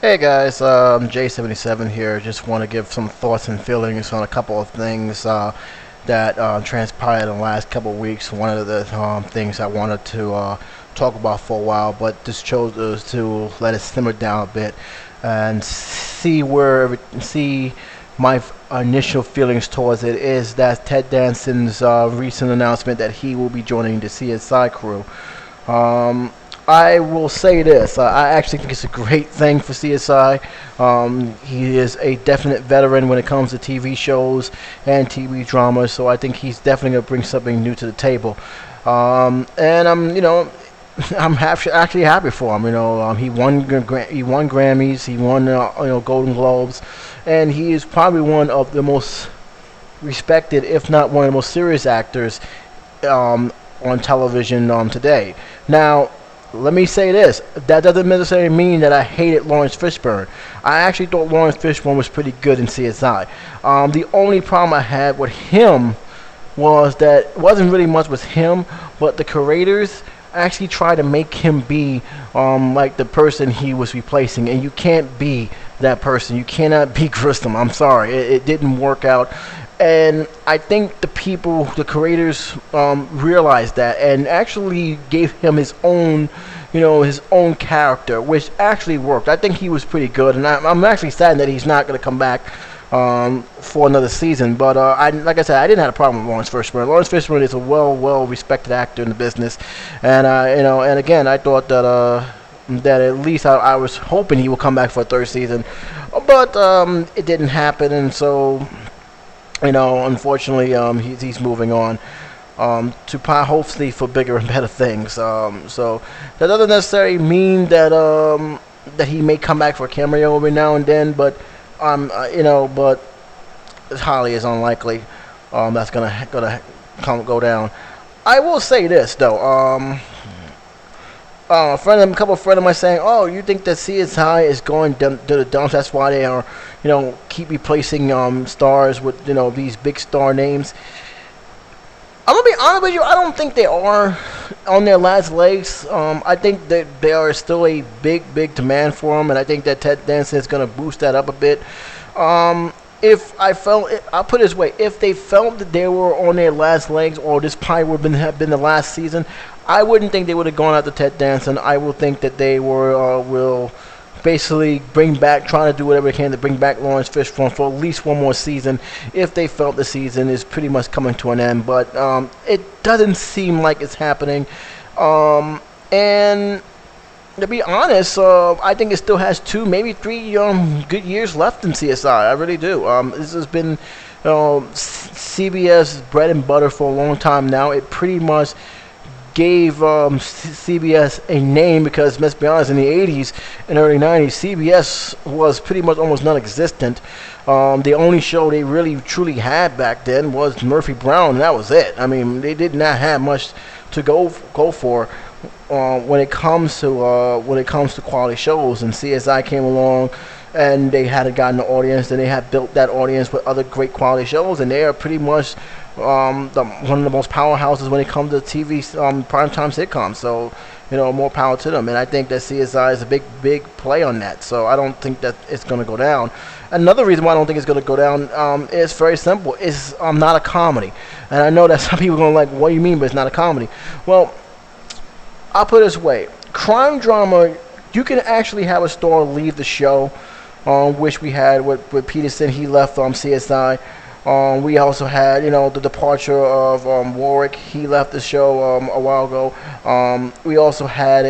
Hey guys, J77 here. Just want to give some thoughts and feelings on a couple of things that transpired in the last couple of weeks. One of the things I wanted to talk about for a while, but just chose to let it simmer down a bit and see my initial feelings towards it is that Ted Danson's recent announcement that he will be joining the CSI crew. I will say this. I actually think it's a great thing for CSI. He is a definite veteran when it comes to TV shows and TV dramas, so I think he's definitely going to bring something new to the table. And I'm actually happy for him. He won Grammys, he won Golden Globes, and he is probably one of the most respected, if not one of the most serious actors on television today. Now, let me say this. That doesn't necessarily mean that I hated Lawrence Fishburne. I actually thought Lawrence Fishburne was pretty good in CSI. The only problem I had with him was that it wasn't really much with him, but the creators actually tried to make him be like the person he was replacing, and you can't be that person. You cannot be Grissom. I'm sorry. It didn't work out. And I think the creators, realized that and actually gave him his own character, which actually worked. I think he was pretty good, and I'm actually sad that he's not going to come back for another season. But like I said, I didn't have a problem with Lawrence Fishburne. Lawrence Fishburne is a well respected actor in the business, and and again, I thought that at least I was hoping he would come back for a third season, but it didn't happen, and so. Unfortunately, he's moving on to hopefully for bigger and better things. So that doesn't necessarily mean that he may come back for a cameo every now and then, but but it highly is unlikely that's gonna go down. I will say this though. A couple of friends of mine saying, "Oh, you think that CSI is going to the dumps? That's why they are, keep replacing stars with these big star names." I'm gonna be honest with you. I don't think they are on their last legs. I think that they are still a big demand for them, and I think that Ted Danson is gonna boost that up a bit. If I felt, I'll put it this way: if they felt that they were on their last legs, or this probably would have been the last season, I wouldn't think they would have gone after Ted Danson. I would think that they will basically trying to do whatever they can to bring back Lawrence Fishburne for at least one more season, if they felt the season is pretty much coming to an end. But it doesn't seem like it's happening. And to be honest, I think it still has 2, maybe 3 good years left in CSI. I really do. This has been CBS bread and butter for a long time now. It pretty much gave CBS a name because, let's be honest, in the 80s and early 90s, CBS was pretty much almost non-existent. The only show they really truly had back then was Murphy Brown, and that was it. I mean, they did not have much to go for when it comes to quality shows. And CSI came along, and they had gotten the audience, and they had built that audience with other great quality shows, and they are pretty much one of the most powerhouses when it comes to TV primetime sitcoms. So more power to them, and I think that CSI is a big play on that. So I don't think that it's going to go down. Another reason why I don't think it's going to go down is very simple: it's not a comedy. And I know that some people are going to like, what do you mean, but it's not a comedy? Well, I'll put it this way: crime drama, you can actually have a star leave the show, which we had with Peterson. He left CSI. We also had, the departure of Warwick. He left the show a while ago. We also had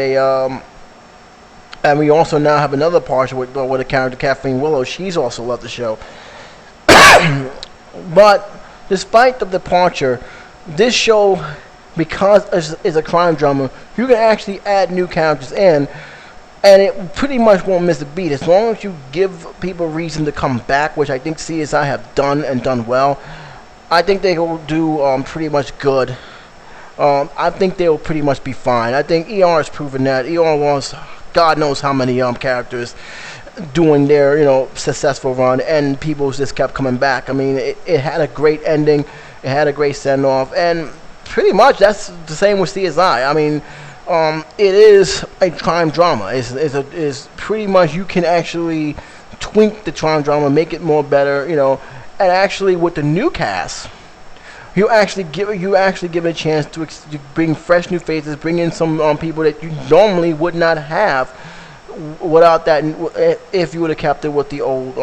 and we also now have another departure with the character Kathleen Willow. She's also left the show. But despite the departure, this show, because it's a crime drama, you can actually add new characters in, and it pretty much won't miss a beat as long as you give people reason to come back, which I think CSI have done and done well. I think they will do pretty much good. I think they will pretty much be fine. I think ER has proven that. ER lost God knows how many characters doing their successful run, and people just kept coming back. I mean, it had a great ending. It had a great send off, and pretty much that's the same with CSI. I mean, it is a crime drama. Is pretty much, you can actually tweak the crime drama, make it more better, and actually with the new cast, you actually give it a chance to bring fresh new faces, bring in some people that you normally would not have without that, if you would have kept it with the old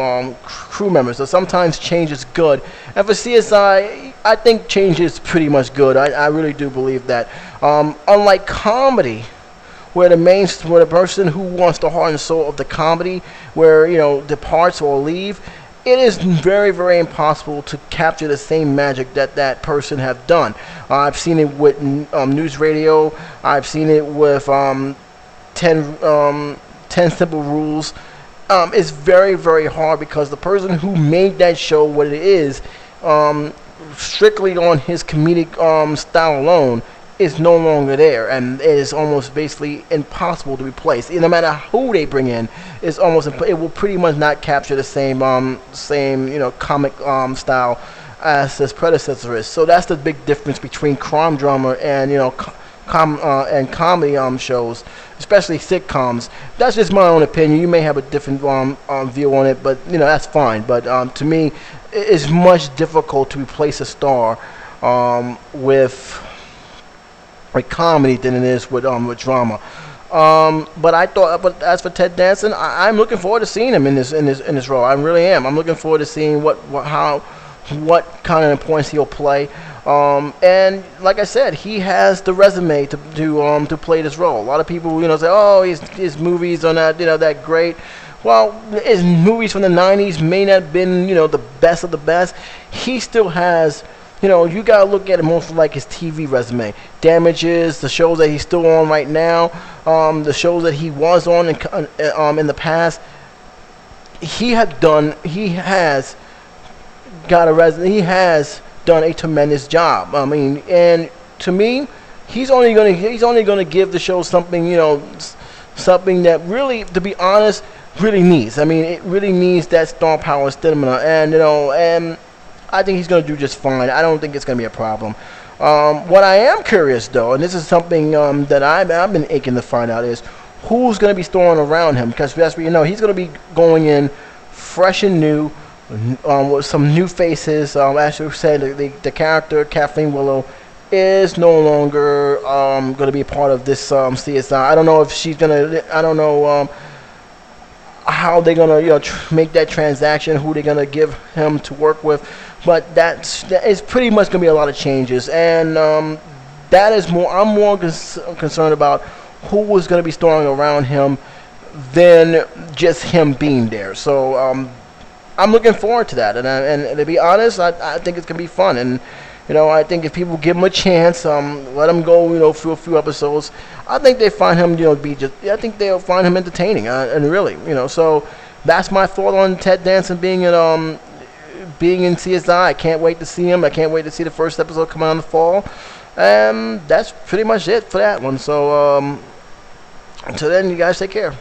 crew members. So sometimes change is good, and for CSI, I think change is pretty much good. I really do believe that. Unlike comedy, where the person who wants the heart and soul of the comedy, where departs or leave, it is very, very impossible to capture the same magic that person have done. I've seen it with news radio. I've seen it with 10 Simple Rules. It's very, very hard because the person who made that show what it is, strictly on his comedic style alone, is no longer there, and it is almost basically impossible to replace. No matter who they bring in, it will pretty much not capture the same comic style as his predecessor is. So that's the big difference between crime drama and and comedy shows, especially sitcoms. That's just my own opinion. You may have a different view on it, but that's fine. But to me, it's much difficult to replace a star with comedy than it is with drama. But as for Ted Danson, I'm looking forward to seeing him in this role. I really am. I'm looking forward to seeing what kind of importance he'll play. And like I said, he has the resume to play this role. A lot of people say, oh, his movies are not that great. Well, his movies from the 90s may not have been the best of the best. He still has. You gotta look at it more for like his TV resume. Damages, the shows that he's still on right now, the shows that he was on in the past. He has done a tremendous job. I mean, and to me, he's only gonna give the show something something that really, to be honest, really needs. I mean, it really needs that star power stamina, and I think he's going to do just fine. I don't think it's going to be a problem. What I am curious, though, and this is something that I've been aching to find out, is who's going to be storing around him. Because he's going to be going in fresh and new, with some new faces. As you said, the character, Kathleen Willow, is no longer going to be a part of this CSI. I don't know if she's going to, I don't know how they're going to make that transaction, who they're going to give him to work with. But that is pretty much going to be a lot of changes, and that is more. I'm more concerned about who is going to be storing around him than just him being there. So I'm looking forward to that, and to be honest, I think it's going to be fun. And I think if people give him a chance, let him go, through a few episodes, I think they find him, I think they'll find him entertaining, and really, So that's my thought on Ted Danson being in CSI. I can't wait to see him. I can't wait to see the first episode come out in the fall. And that's pretty much it for that one. So until then, you guys take care.